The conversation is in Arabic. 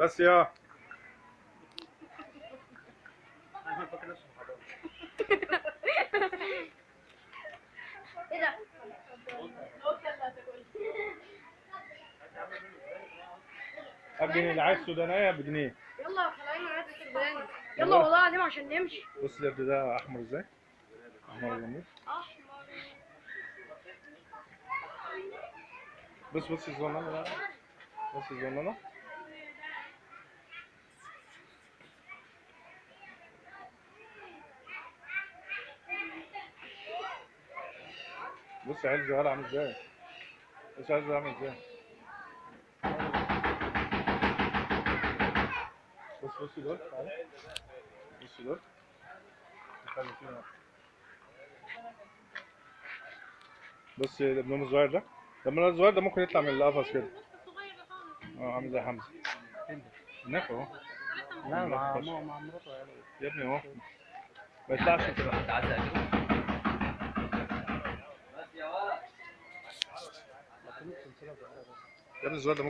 بس يا ايه ده؟ الجنيه اللي عايز سودانيه بجنيه. يلا خلينا نعدي السوداني. يلا والله العظيم عشان نمشي. بص اليد ده احمر ازاي؟ احمر جميل. احمر. بص الزنانه ده، بص الزنانه. بص عيل صغير عامل ازاي، بص عيل صغير عامل ازاي. بص دول تعالى، بص دول نخلي فيهم. بص ابنهم الصغير ده، لما الصغير ده ممكن يطلع من القفص كده. عامل زي حمزه هناك اهو. لا مع مراته يا ابني اهو ما يطلعش كده. يا ابني الصغير ده